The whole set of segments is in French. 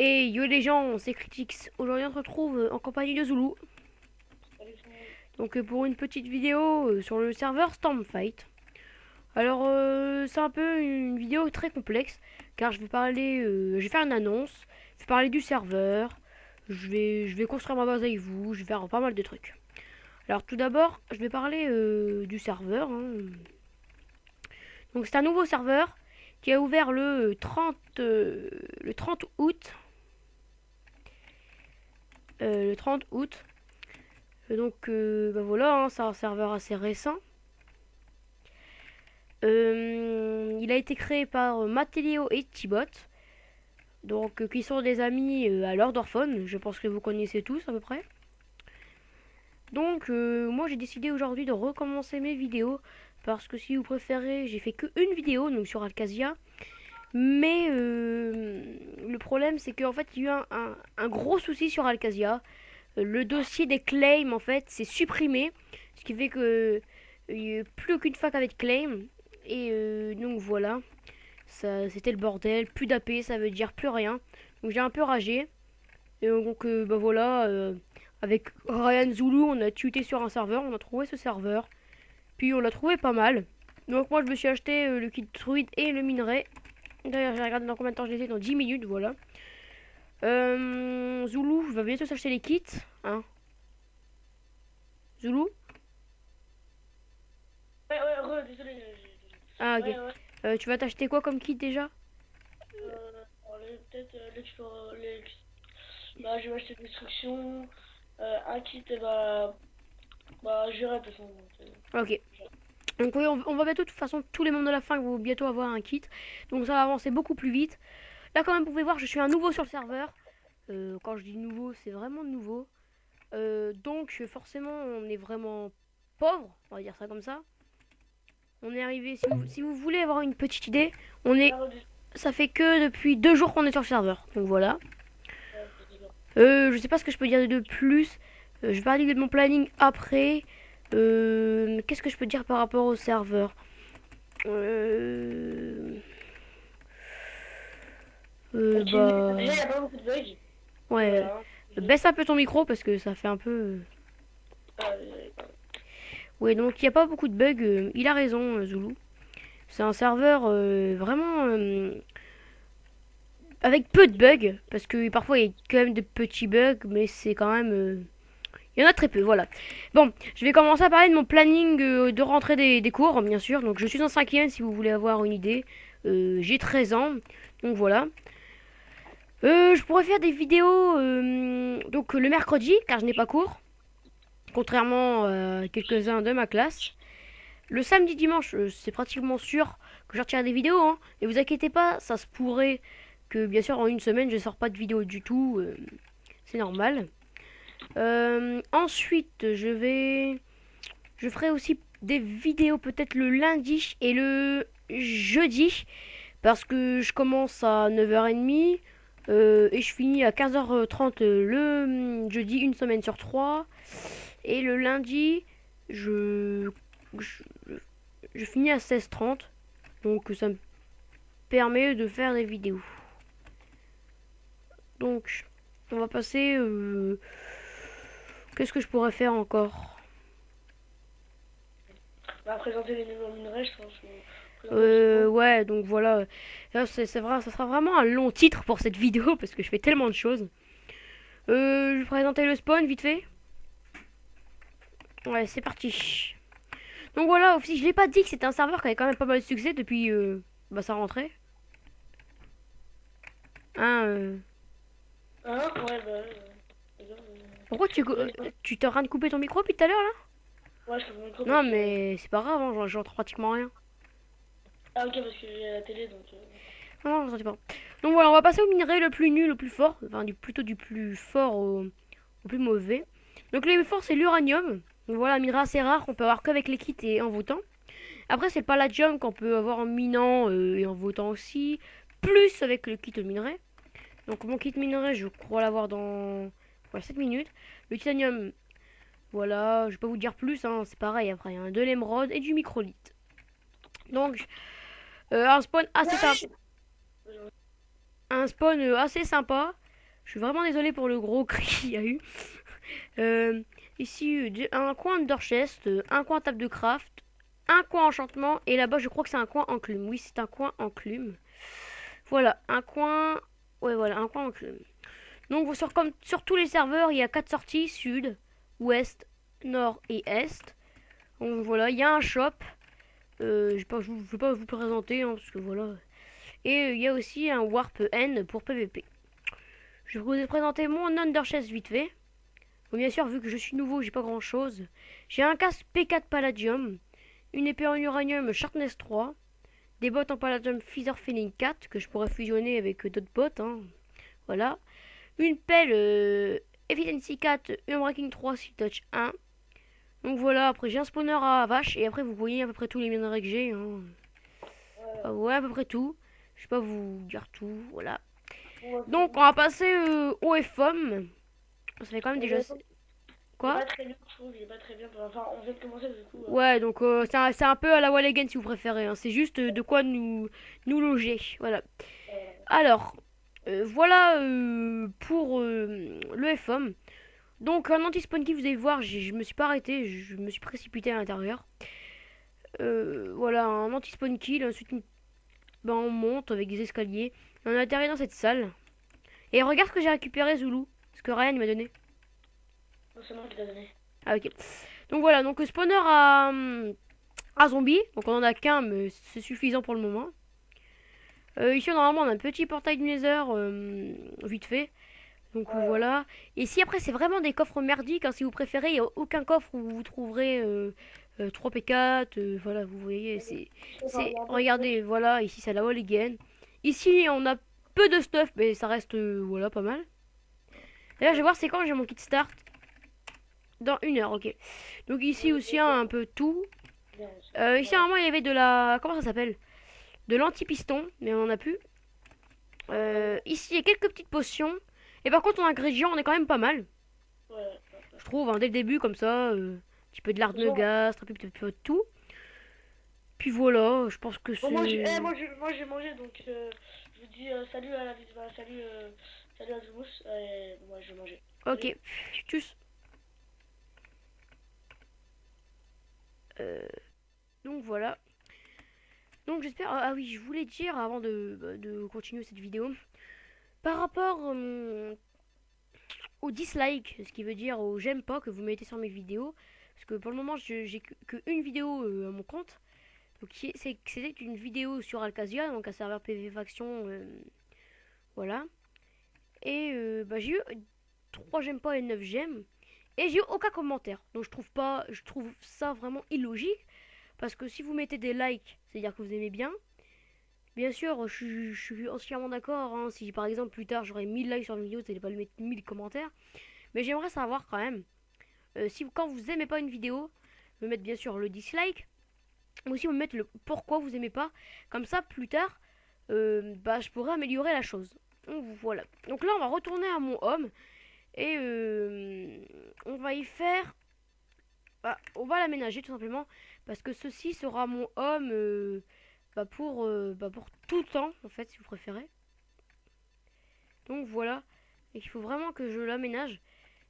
Et yo les gens, c'est Critics. Aujourd'hui on se retrouve en compagnie de Zulu. Donc pour une petite vidéo sur le serveur Stormfight. Alors c'est un peu une vidéo très complexe car je vais faire une annonce, je vais parler du serveur, je vais construire ma base avec vous, je vais faire pas mal de trucs. Alors tout d'abord, je vais parler du serveur, hein. Donc c'est un nouveau serveur qui a ouvert le 30 août. Le 30 août. Donc bah voilà, hein, c'est un serveur assez récent. Il a été créé par Mattelio et Tibot, donc qui sont des amis à Lord Orphone. Je pense que vous connaissez tous à peu près. Donc moi j'ai décidé aujourd'hui de recommencer mes vidéos parce que si vous préférez, j'ai fait que une vidéo donc sur Alcasia. Mais le problème c'est qu'en fait il y a eu un gros souci sur Alcasia. Le dossier des claims en fait c'est supprimé, ce qui fait que il n'y a plus aucune fac avec claim. Et donc voilà, ça c'était le bordel, plus d'AP, ça veut dire plus rien. Donc j'ai un peu ragé. Et donc bah voilà, avec Ryan Zulu, on a tuté sur un serveur, on a trouvé ce serveur. Puis on l'a trouvé pas mal. Donc moi je me suis acheté le kit druide et le minerai. D'ailleurs j'ai regardé dans combien de temps je les ai, dans 10 minutes, voilà. Zulu va bientôt s'acheter les kits, hein. Zulu. Désolé. Ah ok. Ouais, ouais. Tu vas t'acheter quoi comme kit déjà? Peut-être bah, je vais acheter destruction, un kit, et bah, j'irai de toute façon. Ok. Donc oui, on va bientôt, de toute façon, tous les membres de la fac vont bientôt avoir un kit. Donc ça va avancer beaucoup plus vite. Là, quand même, vous pouvez voir, je suis un nouveau sur le serveur. Quand je dis nouveau, c'est vraiment nouveau. Donc forcément, on est vraiment pauvre, on va dire ça comme ça. On est arrivé, si vous voulez avoir une petite idée, ça fait que depuis 2 jours qu'on est sur le serveur. Donc voilà. Je sais pas ce que je peux dire de plus. Je vais parler de mon planning après. Qu'est-ce que je peux dire par rapport au serveur? Euh, Déjà, bah. il n'y a pas beaucoup de bugs. Ouais. Voilà. Baisse un peu ton micro parce que ça fait un peu. Euh, Ouais, donc il n'y a pas beaucoup de bugs. Il a raison, Zulu. C'est un serveur vraiment avec peu de bugs. Parce que parfois il y a quand même de petits bugs, mais c'est quand même. Il y en a très peu, voilà. Bon, je vais commencer à parler de mon planning de rentrée des cours, bien sûr. Donc je suis en cinquième si vous voulez avoir une idée. J'ai 13 ans, donc voilà. Je pourrais faire des vidéos donc le mercredi, car je n'ai pas cours, contrairement à quelques-uns de ma classe. Le samedi, dimanche, c'est pratiquement sûr que je retirerai des vidéos, hein. Et vous inquiétez pas, ça se pourrait que, bien sûr, en une semaine, je ne sors pas de vidéo du tout. C'est normal. Ensuite, je ferai aussi des vidéos peut-être le lundi et le jeudi, parce que je commence à 9h30. Et je finis à 15h30 le jeudi, une semaine sur trois. Et le lundi, je, je finis à 16h30. Donc ça me permet de faire des vidéos. Donc on va passer... qu'est-ce que je pourrais faire encore? Bah, présenter les nouveaux minerais, je pense. Ouais, donc voilà. Là, c'est vrai, ça sera vraiment un long titre pour cette vidéo parce que je fais tellement de choses. Je vais présenter le spawn vite fait. Ouais, c'est parti. Donc voilà, aussi, je l'ai pas dit que c'était un serveur qui avait quand même pas mal de succès depuis bah, sa rentrée. Hein, Hein? Ouais, bah. Pourquoi tu t'es en train de couper ton micro depuis tout à l'heure là? Ouais, je fais mon micro Non, parce que. mais c'est pas grave, hein, j'entends pratiquement rien. Ah, ok, parce que j'ai la télé donc. Non, j'entends pas. Donc voilà, on va passer au minerai le plus nul au plus fort. Enfin, plutôt du plus fort au plus mauvais. Donc le plus fort, c'est l'uranium. Donc voilà, un minerai assez rare qu'on peut avoir qu'avec les kits et en votant. Après, c'est le palladium qu'on peut avoir en minant et en votant aussi. Plus avec le kit minerai. Donc mon kit minerai, je crois l'avoir dans voilà, 7 minutes. Le titanium, voilà, je vais pas vous dire plus, hein, c'est pareil après. Hein, de l'émeraude et du microlithe. Donc, un spawn assez sympa. Un spawn assez sympa. Je suis vraiment désolé pour le gros cri qu'il y a eu. Euh, ici, un coin Underchest, un coin table de craft, un coin enchantement, et là-bas, je crois que c'est un coin enclume. Oui, c'est un coin enclume. Voilà, un coin... Ouais, voilà, un coin enclume. Donc, comme sur tous les serveurs, il y a 4 sorties, sud, ouest, nord et est. Donc voilà, il y a un shop. Je vais pas vous présenter, hein, parce que voilà. Et il y a aussi un warp N pour PVP. Je vais vous présenter mon Underchest vite fait. Bon, bien sûr, vu que je suis nouveau, j'ai pas grand chose. J'ai un casque P4 Palladium, une épée en uranium Sharpness 3, des bottes en Palladium Feather Feeling 4 que je pourrais fusionner avec d'autres bottes. Hein. Voilà. Une pelle Efficiency 4, Unbreaking 3, Seal Touch 1. Donc voilà, après j'ai un spawner à vache et après vous voyez à peu près tous les minerais que j'ai. Hein. Ouais. Ouais, à peu près tout. Je vais pas vous dire tout, voilà. Ouais, Donc on va passer au FOM. Ça fait quand même déjà... j'ai Quoi? pas très bien, je trouve, j'ai pas très bien. Enfin, on vient de commencer du coup. Ouais, donc c'est un peu à la Wall Again si vous préférez. Hein. C'est juste de quoi nous loger. Voilà. Euh, Alors, voilà pour le FOM. Donc un anti-spawn kill, vous allez voir, je me suis pas arrêté, je me suis précipité à l'intérieur. Voilà, un anti-spawn kill, ensuite ben, on monte avec des escaliers. On atterrit dans cette salle. Et regarde ce que j'ai récupéré, Zulu. Ce que Ryan il m'a donné. c'est moi qui t'a donné. Ah ok. Donc voilà, donc spawner à zombie. Donc on en a qu'un, mais c'est suffisant pour le moment. Ici normalement on a un petit portail du Nether, vite fait. Donc Ouais, ouais. voilà. Et si après c'est vraiment des coffres merdiques, hein, si vous préférez, il n'y a aucun coffre où vous trouverez 3 P4. Voilà, vous voyez, Enfin, il y a un peu de stuff. regardez, voilà, ici c'est la wall again. Ici on a peu de stuff, mais ça reste, voilà, pas mal. D'ailleurs, je vais voir c'est quand j'ai mon kit start. Dans 1 heure, ok. Donc ici aussi un peu tout. Bien, aussi. Ici Voilà. normalement il y avait de la... Comment ça s'appelle? De l'anti-piston, mais on en a plus. Ici il y a quelques petites potions. Et par contre en ingrédients on est quand même pas mal. Ouais, ouais, ouais. Je trouve, hein, dès le début comme ça. Un petit peu de De toute façon, l'arnegas, un petit peu de tout. Puis voilà, je pense que bon, c'est... moi j'ai mangé donc je vous dis salut à la vidéo, salut, salut à tous. Et moi je vais manger. Salut. Ok, tchuss. Euh, donc voilà. Donc j'espère... Ah, ah oui, je voulais dire avant de continuer cette vidéo. Par rapport au dislike, ce qui veut dire au j'aime pas que vous mettez sur mes vidéos. Parce que pour le moment, j'ai que une vidéo à mon compte. Donc c'était une vidéo sur Alcasia, donc un serveur PV Faction. Voilà. Et bah, j'ai eu 3 j'aime pas et 9 j'aime. Et j'ai eu aucun commentaire. Donc je trouve ça vraiment illogique. Parce que si vous mettez des likes, c'est-à-dire que vous aimez bien. Bien sûr, je suis entièrement d'accord. Hein, si par exemple plus tard j'aurais 1000 likes sur une vidéo, c'est pas le mettre 1000 commentaires. Mais j'aimerais savoir quand même. Si quand vous aimez pas une vidéo, me mettre bien sûr le dislike. Ou aussi me mettre le pourquoi vous aimez pas. Comme ça, plus tard, bah, je pourrais améliorer la chose. Donc voilà. Donc là, on va retourner à mon home. Et on va y faire... Bah, on va l'aménager tout simplement. Parce que ceci sera mon home pour tout le temps, en fait, si vous préférez. Donc voilà. Et il faut vraiment que je l'aménage.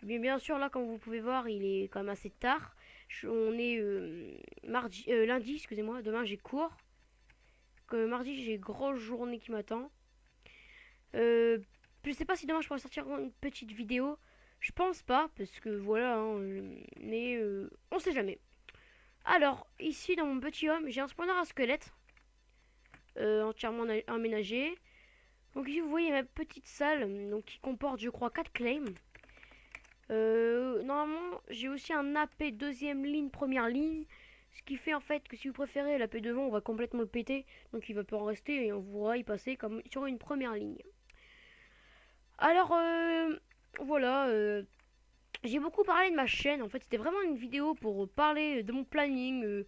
Bien sûr, là, comme vous pouvez voir, il est quand même assez tard. On est lundi, excusez-moi. Demain, j'ai cours. Que mardi, j'ai grosse journée qui m'attend. Euh, je sais pas si demain je pourrais sortir une petite vidéo. Je pense pas, parce que voilà, hein, mais on sait jamais. Alors, ici dans mon petit home, j'ai un spawner à squelette entièrement aménagé. Donc ici vous voyez ma petite salle donc, qui comporte je crois 4 claims. Normalement j'ai aussi un AP deuxième ligne, première ligne. Ce qui fait en fait que si vous préférez l'AP devant on va complètement le péter. Donc il va pas en rester et on pourra y passer comme sur une première ligne. Alors voilà, j'ai beaucoup parlé de ma chaîne. En fait c'était vraiment une vidéo pour parler de mon planning,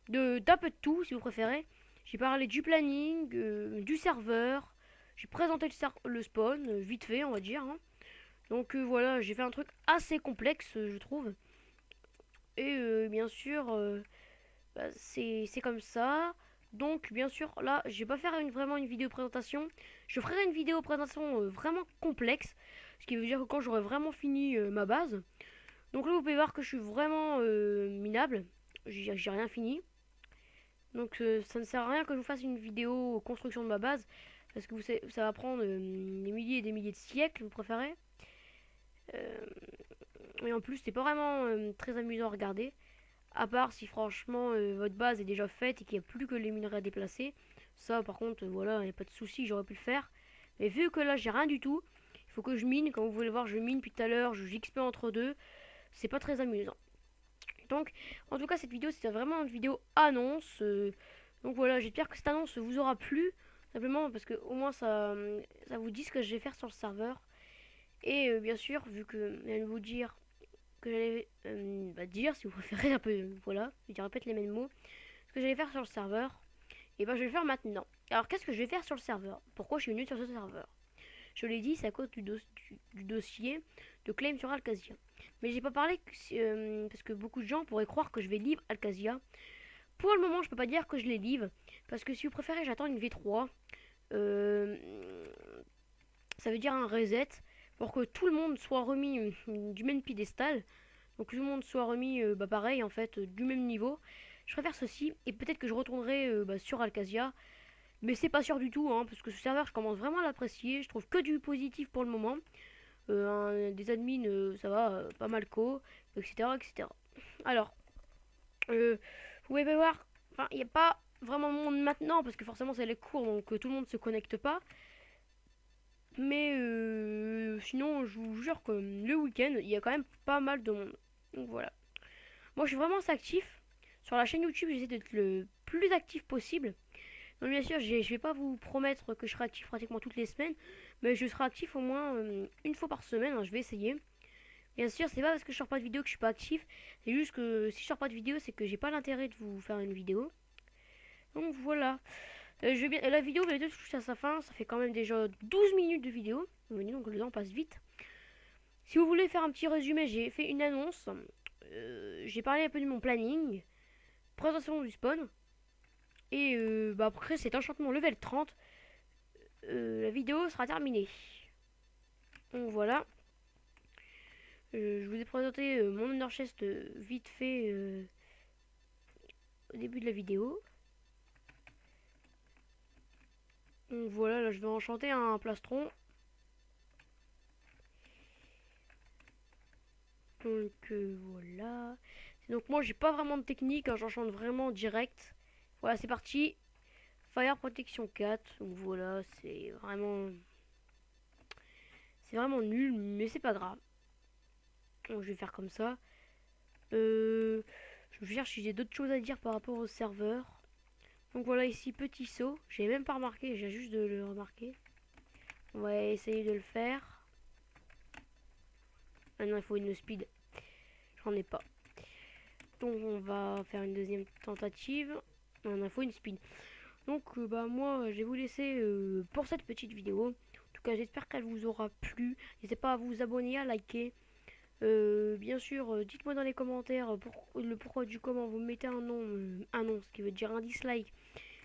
d'un peu de tout si vous préférez. J'ai parlé du planning, du serveur. J'ai présenté le spawn, vite fait on va dire. Hein. Donc voilà, j'ai fait un truc assez complexe je trouve. Et bien sûr, bah, c'est comme ça. Donc bien sûr là je vais pas faire vraiment une vidéo présentation. Je ferai une vidéo présentation vraiment complexe. Ce qui veut dire que quand j'aurai vraiment fini ma base. Donc là vous pouvez voir que je suis vraiment minable. J'ai rien fini. Donc ça ne sert à rien que je vous fasse une vidéo construction de ma base. Parce que vous savez, ça va prendre des milliers et des milliers de siècles, vous préférez. Et en plus c'est pas vraiment très amusant à regarder. À part si franchement votre base est déjà faite et qu'il n'y a plus que les minerais à déplacer. Ça par contre voilà, il n'y a pas de souci, j'aurais pu le faire. Mais vu que là j'ai rien du tout, il faut que je mine. Comme vous pouvez le voir, je mine depuis tout à l'heure, je j'XP entre deux. C'est pas très amusant. Donc en tout cas cette vidéo c'était vraiment une vidéo annonce. Donc voilà, j'espère que cette annonce vous aura plu. Simplement parce que au moins ça vous dit ce que je vais faire sur le serveur. Et bien sûr, vu que je viens de vous dire que j'allais dire, si vous préférez un peu, voilà, je répète les mêmes mots, ce que j'allais faire sur le serveur, et ben je vais le faire maintenant. Alors qu'est-ce que je vais faire sur le serveur? Pourquoi je suis venu sur ce serveur? Je l'ai dit, c'est à cause du dossier de claim sur Alcasia. Mais j'ai pas parlé parce que beaucoup de gens pourraient croire que je vais live Alcasia. Pour le moment, je peux pas dire que je les live, parce que si vous préférez, j'attends une V3. Euh, Ça veut dire un reset pour que tout le monde soit remis du même piédestal. Donc que tout le monde soit remis pareil en fait du même niveau. Je préfère ceci et peut-être que je retournerai sur Alcasia. Mais c'est pas sûr du tout hein, parce que ce serveur je commence vraiment à l'apprécier. Je trouve que du positif pour le moment. Des admins ça va pas mal co, etc. etc. Alors, vous pouvez voir, enfin il n'y a pas vraiment de monde maintenant parce que forcément c'est les cours donc tout le monde se connecte pas. Mais sinon, je vous jure que le week-end, il y a quand même pas mal de monde. Donc voilà. Moi, je suis vraiment assez actif. Sur la chaîne YouTube, j'essaie d'être le plus actif possible. Donc bien sûr, je vais pas vous promettre que je serai actif pratiquement toutes les semaines. Mais je serai actif au moins une fois par semaine. Hein, je vais essayer. Bien sûr, c'est pas parce que je sors pas de vidéo que je suis pas actif. C'est juste que si je sors pas de vidéo, c'est que j'ai pas l'intérêt de vous faire une vidéo. Donc voilà. La vidéo va bientôt toucher à sa fin. Ça fait quand même déjà 12 minutes de vidéo. Donc le temps passe vite. Si vous voulez faire un petit résumé, j'ai fait une annonce. J'ai parlé un peu de mon planning. Présentation du spawn. Et après cet enchantement level 30, la vidéo sera terminée. Donc voilà. Je vous ai présenté mon Ender Chest vite fait au début de la vidéo. Donc voilà, là je vais enchanter un plastron. Donc voilà. Donc moi j'ai pas vraiment de technique, hein, j'enchante vraiment direct. Voilà, c'est parti. Fire Protection 4. Donc voilà, c'est vraiment nul, mais c'est pas grave. Donc je vais faire comme ça. Je cherche si j'ai d'autres choses à dire par rapport au serveur. Donc voilà ici petit saut. J'ai même pas remarqué, j'ai juste de le remarquer. On va essayer de le faire. Ah non, il faut une speed. J'en ai pas. Donc on va faire une deuxième tentative. Non, il faut une speed. Donc moi je vais vous laisser pour cette petite vidéo. En tout cas j'espère qu'elle vous aura plu. N'hésitez pas à vous abonner, à liker. Bien sûr dites-moi dans les commentaires le pourquoi du comment vous mettez un nom, ce qui veut dire un dislike.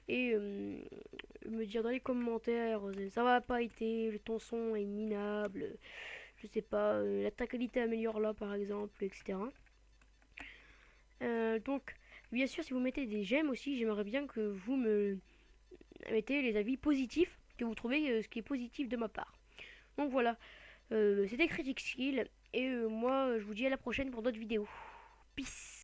Et me dire dans les commentaires ça va pas été, ton son est minable, je sais pas, ta qualité améliore là par exemple, etc. Donc bien sûr si vous mettez des j'aime aussi, j'aimerais bien que vous me mettez les avis positifs, que vous trouvez ce qui est positif de ma part. Donc voilà, c'était Critic Skill et moi je vous dis à la prochaine pour d'autres vidéos. Peace.